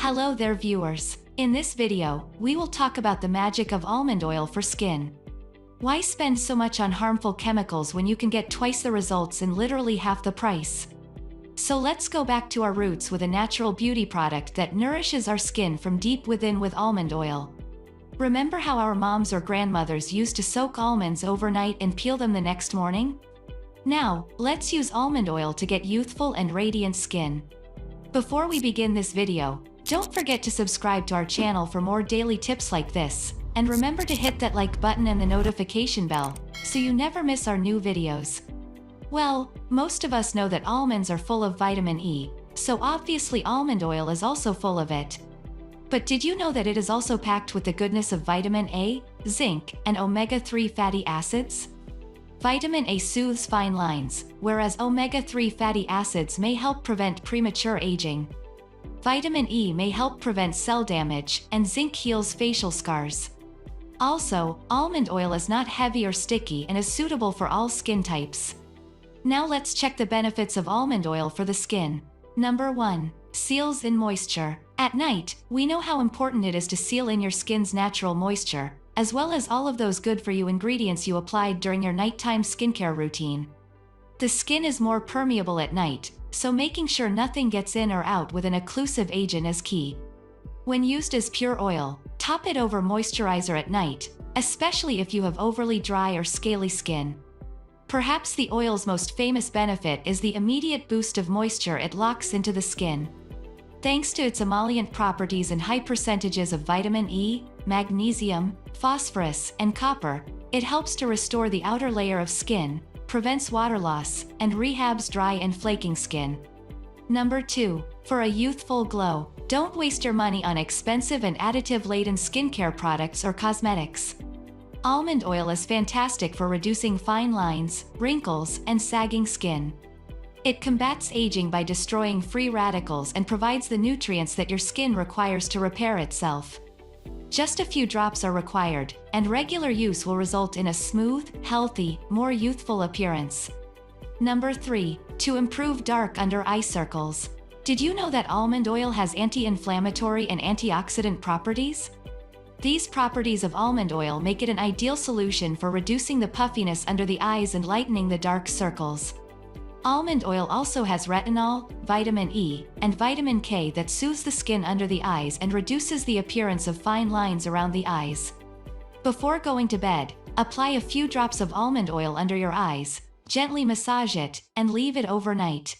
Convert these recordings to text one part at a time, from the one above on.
Hello there viewers. In this video, we will talk about the magic of almond oil for skin. Why spend so much on harmful chemicals when you can get twice the results in literally half the price? So let's go back to our roots with a natural beauty product that nourishes our skin from deep within with almond oil. Remember how our moms or grandmothers used to soak almonds overnight and peel them the next morning? Now, let's use almond oil to get youthful and radiant skin. Before we begin this video, don't forget to subscribe to our channel for more daily tips like this, and remember to hit that like button and the notification bell, so you never miss our new videos. Well, most of us know that almonds are full of vitamin E, so obviously almond oil is also full of it. But did you know that it is also packed with the goodness of vitamin A, zinc, and omega-3 fatty acids? Vitamin A soothes fine lines, whereas omega-3 fatty acids may help prevent premature aging. Vitamin E may help prevent cell damage, and zinc heals facial scars. Also, almond oil is not heavy or sticky and is suitable for all skin types. Now let's check the benefits of almond oil for the skin. Number 1. Seals in moisture. At night, we know how important it is to seal in your skin's natural moisture, as well as all of those good-for-you ingredients you applied during your nighttime skincare routine. The skin is more permeable at night, so making sure nothing gets in or out with an occlusive agent is key. When used as pure oil, top it over moisturizer at night, especially if you have overly dry or scaly skin. Perhaps the oil's most famous benefit is the immediate boost of moisture it locks into the skin. Thanks to its emollient properties and high percentages of vitamin E, magnesium, phosphorus, and copper, it helps to restore the outer layer of skin, prevents water loss, and rehabs dry and flaking skin. Number 2. For a youthful glow, don't waste your money on expensive and additive-laden skincare products or cosmetics. Almond oil is fantastic for reducing fine lines, wrinkles, and sagging skin. It combats aging by destroying free radicals and provides the nutrients that your skin requires to repair itself. Just a few drops are required, and regular use will result in a smooth, healthy, more youthful appearance. Number 3. To improve dark under eye circles. Did you know that almond oil has anti-inflammatory and antioxidant properties? These properties of almond oil make it an ideal solution for reducing the puffiness under the eyes and lightening the dark circles. Almond oil also has retinol, vitamin E, and vitamin K that soothes the skin under the eyes and reduces the appearance of fine lines around the eyes. Before going to bed, apply a few drops of almond oil under your eyes, gently massage it, and leave it overnight.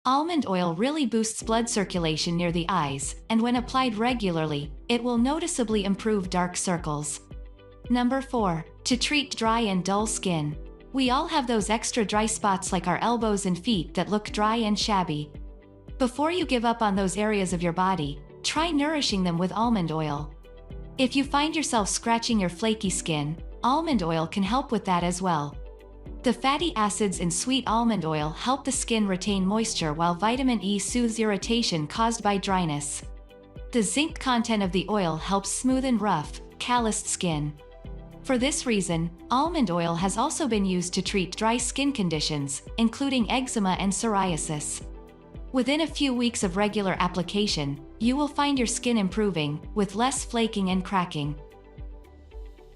Almond oil really boosts blood circulation near the eyes, and when applied regularly, it will noticeably improve dark circles. Number 4. To treat dry and dull skin. We all have those extra dry spots like our elbows and feet that look dry and shabby. Before you give up on those areas of your body, try nourishing them with almond oil. If you find yourself scratching your flaky skin, almond oil can help with that as well. The fatty acids in sweet almond oil help the skin retain moisture while vitamin E soothes irritation caused by dryness. The zinc content of the oil helps smoothen rough, calloused skin. For this reason, almond oil has also been used to treat dry skin conditions, including eczema and psoriasis. Within a few weeks of regular application, you will find your skin improving, with less flaking and cracking.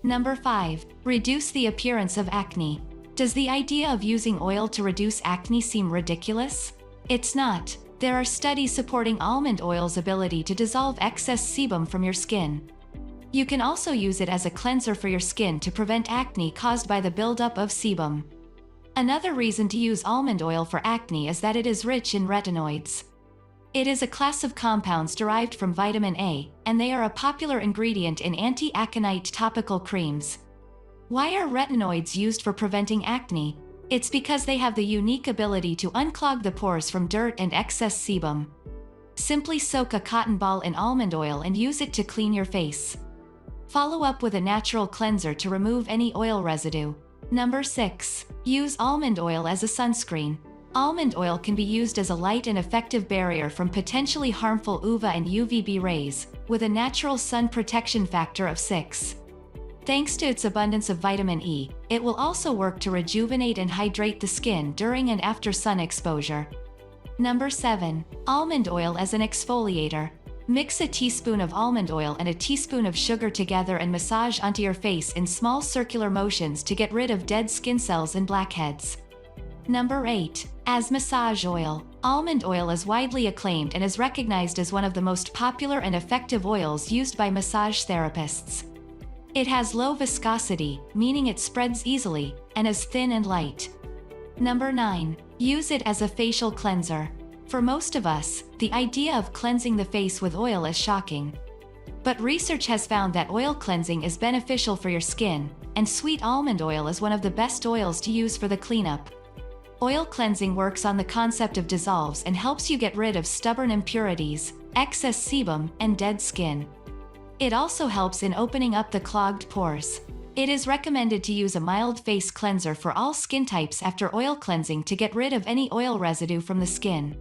Number 5. Reduce the appearance of acne. Does the idea of using oil to reduce acne seem ridiculous? It's not. There are studies supporting almond oil's ability to dissolve excess sebum from your skin. You can also use it as a cleanser for your skin to prevent acne caused by the buildup of sebum. Another reason to use almond oil for acne is that it is rich in retinoids. It is a class of compounds derived from vitamin A, and they are a popular ingredient in anti-aconite topical creams. Why are retinoids used for preventing acne? It's because they have the unique ability to unclog the pores from dirt and excess sebum. Simply soak a cotton ball in almond oil and use it to clean your face. Follow up with a natural cleanser to remove any oil residue. Number 6. Use almond oil as a sunscreen. Almond oil can be used as a light and effective barrier from potentially harmful UVA and UVB rays, with a natural sun protection factor of 6. Thanks to its abundance of vitamin E, it will also work to rejuvenate and hydrate the skin during and after sun exposure. Number 7. Almond oil as an exfoliator. Mix a teaspoon of almond oil and a teaspoon of sugar together and massage onto your face in small circular motions to get rid of dead skin cells and blackheads. Number 8. As massage oil. Almond oil is widely acclaimed and is recognized as one of the most popular and effective oils used by massage therapists. It has low viscosity, meaning it spreads easily, and is thin and light. Number 9. Use it as a facial cleanser. For most of us, the idea of cleansing the face with oil is shocking. But research has found that oil cleansing is beneficial for your skin, and sweet almond oil is one of the best oils to use for the cleanup. Oil cleansing works on the concept of dissolves and helps you get rid of stubborn impurities, excess sebum, and dead skin. It also helps in opening up the clogged pores. It is recommended to use a mild face cleanser for all skin types after oil cleansing to get rid of any oil residue from the skin.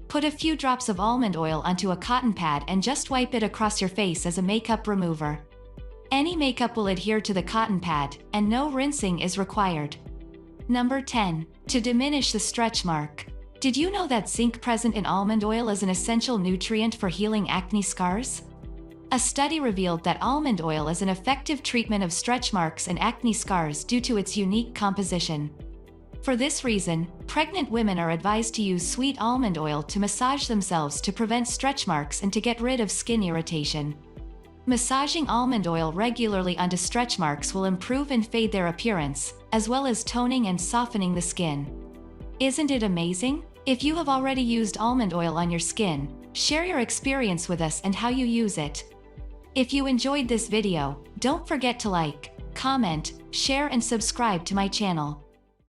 Put a few drops of almond oil onto a cotton pad and just wipe it across your face as a makeup remover. Any makeup will adhere to the cotton pad, and no rinsing is required. Number 10. To diminish the stretch mark. Did you know that zinc present in almond oil is an essential nutrient for healing acne scars? A study revealed that almond oil is an effective treatment of stretch marks and acne scars due to its unique composition. For this reason, pregnant women are advised to use sweet almond oil to massage themselves to prevent stretch marks and to get rid of skin irritation. Massaging almond oil regularly onto stretch marks will improve and fade their appearance, as well as toning and softening the skin. Isn't it amazing? If you have already used almond oil on your skin, share your experience with us and how you use it. If you enjoyed this video, don't forget to like, comment, share and subscribe to my channel.